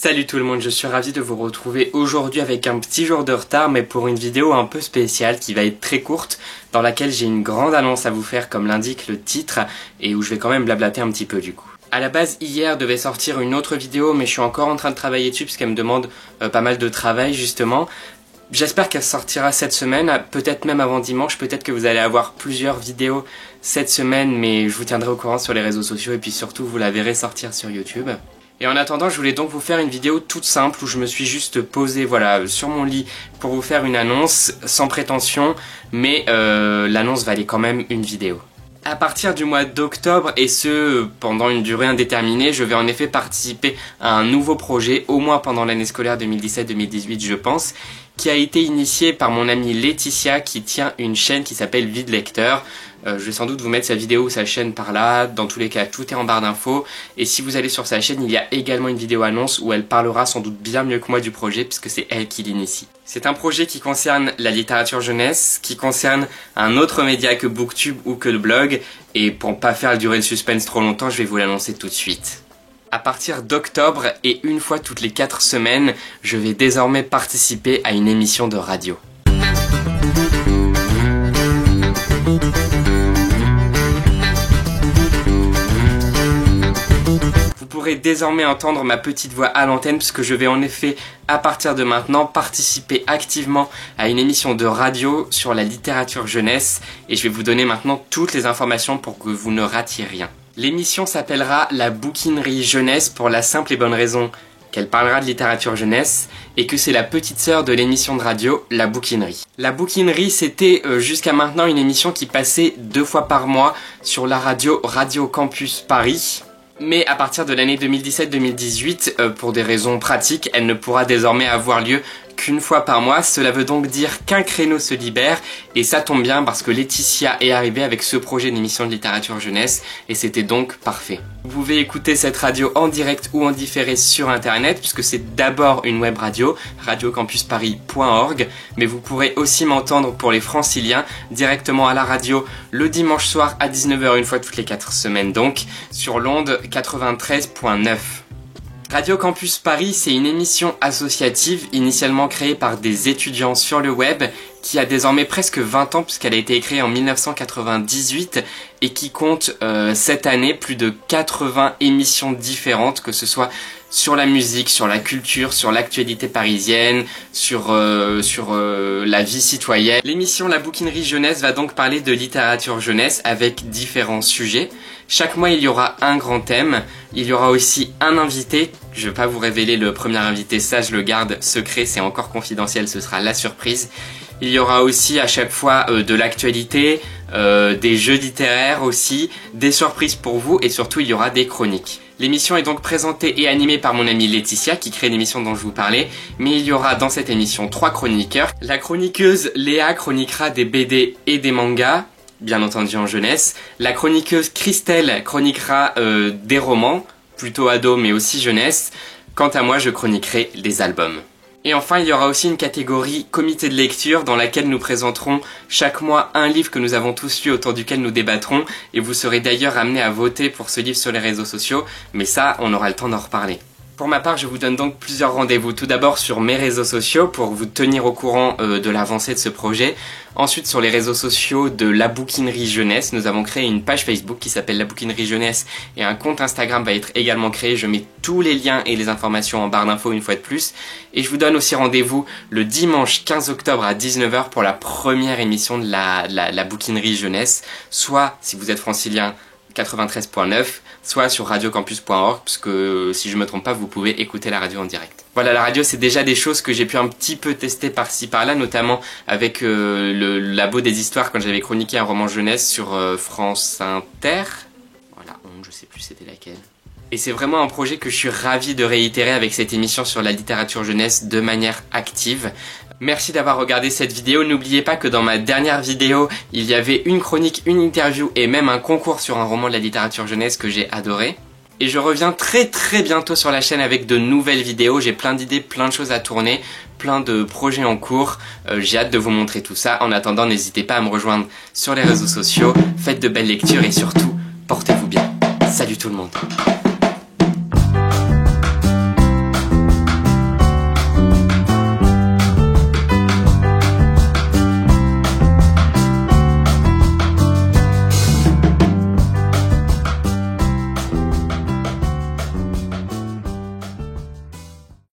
Salut tout le monde, je suis ravi de vous retrouver aujourd'hui avec un petit jour de retard mais pour une vidéo un peu spéciale qui va être très courte dans laquelle j'ai une grande annonce à vous faire comme l'indique le titre et où je vais quand même blablater un petit peu du coup. À la base hier devait sortir une autre vidéo mais je suis encore en train de travailler dessus parce qu'elle me demande pas mal de travail justement. J'espère qu'elle sortira cette semaine, peut-être même avant dimanche, peut-être que vous allez avoir plusieurs vidéos cette semaine mais je vous tiendrai au courant sur les réseaux sociaux et puis surtout vous la verrez sortir sur YouTube. Et en attendant, je voulais donc vous faire une vidéo toute simple où je me suis juste posé voilà, sur mon lit pour vous faire une annonce sans prétention, mais l'annonce valait quand même une vidéo. À partir du mois d'octobre et ce pendant une durée indéterminée, je vais en effet participer à un nouveau projet, au moins pendant l'année scolaire 2017-2018 je pense, qui a été initié par mon amie Laetitia qui tient une chaîne qui s'appelle Vide Lecteur. Je vais sans doute vous mettre sa vidéo ou sa chaîne par là, dans tous les cas tout est en barre d'infos et si vous allez sur sa chaîne il y a également une vidéo annonce où elle parlera sans doute bien mieux que moi du projet puisque c'est elle qui l'initie. C'est un projet qui concerne la littérature jeunesse, qui concerne un autre média que Booktube ou que le blog et pour pas faire durer le suspense trop longtemps je vais vous l'annoncer tout de suite. À partir d'octobre et une fois toutes les 4 semaines, je vais désormais participer à une émission de radio. Vous pourrez désormais entendre ma petite voix à l'antenne puisque je vais en effet, à partir de maintenant, participer activement à une émission de radio sur la littérature jeunesse et je vais vous donner maintenant toutes les informations pour que vous ne ratiez rien. L'émission s'appellera La Bouquinerie Jeunesse pour la simple et bonne raison qu'elle parlera de littérature jeunesse et que c'est la petite sœur de l'émission de radio La Bouquinerie. La Bouquinerie c'était jusqu'à maintenant une émission qui passait 2 fois par mois sur la radio Radio Campus Paris. Mais à partir de l'année 2017-2018, pour des raisons pratiques, elle ne pourra désormais avoir lieu qu'une fois par mois. Cela veut donc dire qu'un créneau se libère et ça tombe bien parce que Laetitia est arrivée avec ce projet d'émission de littérature jeunesse et c'était donc parfait. Vous pouvez écouter cette radio en direct ou en différé sur internet puisque c'est d'abord une web radio, radiocampusparis.org, mais vous pourrez aussi m'entendre pour les franciliens directement à la radio le dimanche soir à 19 h une fois toutes les 4 semaines donc sur l'onde 93.9. Radio Campus Paris, c'est une émission associative initialement créée par des étudiants sur le web qui a désormais presque 20 ans puisqu'elle a été créée en 1998 et qui compte cette année plus de 80 émissions différentes, que ce soit sur la musique, sur la culture, sur l'actualité parisienne, sur la vie citoyenne. L'émission La Bouquinerie Jeunesse va donc parler de littérature jeunesse avec différents sujets. Chaque mois il y aura un grand thème, il y aura aussi un invité, je ne vais pas vous révéler le premier invité, ça je le garde secret, c'est encore confidentiel, ce sera la surprise. Il y aura aussi à chaque fois de l'actualité, des jeux littéraires aussi, des surprises pour vous et surtout il y aura des chroniques. L'émission est donc présentée et animée par mon amie Laetitia qui crée l'émission dont je vous parlais, mais il y aura dans cette émission 3 chroniqueurs. La chroniqueuse Léa chroniquera des BD et des mangas, bien entendu en jeunesse. La chroniqueuse Christelle chroniquera des romans, plutôt ados mais aussi jeunesse. Quant à moi, je chroniquerai des albums. Et enfin, il y aura aussi une catégorie comité de lecture dans laquelle nous présenterons chaque mois un livre que nous avons tous lu autour duquel nous débattrons et vous serez d'ailleurs amenés à voter pour ce livre sur les réseaux sociaux, mais ça, on aura le temps d'en reparler. Pour ma part, je vous donne donc plusieurs rendez-vous. Tout d'abord sur mes réseaux sociaux pour vous tenir au courant de l'avancée de ce projet. Ensuite sur les réseaux sociaux de La Bouquinerie Jeunesse. Nous avons créé une page Facebook qui s'appelle La Bouquinerie Jeunesse et un compte Instagram va être également créé. Je mets tous les liens et les informations en barre d'infos une fois de plus. Et je vous donne aussi rendez-vous le dimanche 15 octobre à 19 h pour la première émission de la Bouquinerie Jeunesse. Soit, si vous êtes francilien, 93.9, soit sur radiocampus.org, parce que si je me trompe pas, vous pouvez écouter la radio en direct. Voilà, la radio, c'est déjà des choses que j'ai pu un petit peu tester par-ci par-là, notamment avec le Labo des Histoires, quand j'avais chroniqué un roman jeunesse sur France Inter. Voilà, je sais plus c'était laquelle. Et c'est vraiment un projet que je suis ravi de réitérer avec cette émission sur la littérature jeunesse de manière active. Merci d'avoir regardé cette vidéo. N'oubliez pas que dans ma dernière vidéo, il y avait une chronique, une interview et même un concours sur un roman de la littérature jeunesse que j'ai adoré. Et je reviens très bientôt sur la chaîne avec de nouvelles vidéos. J'ai plein d'idées, plein de choses à tourner, plein de projets en cours. J'ai hâte de vous montrer tout ça. En attendant, n'hésitez pas à me rejoindre sur les réseaux sociaux. Faites de belles lectures et surtout, portez-vous bien. Salut tout le monde.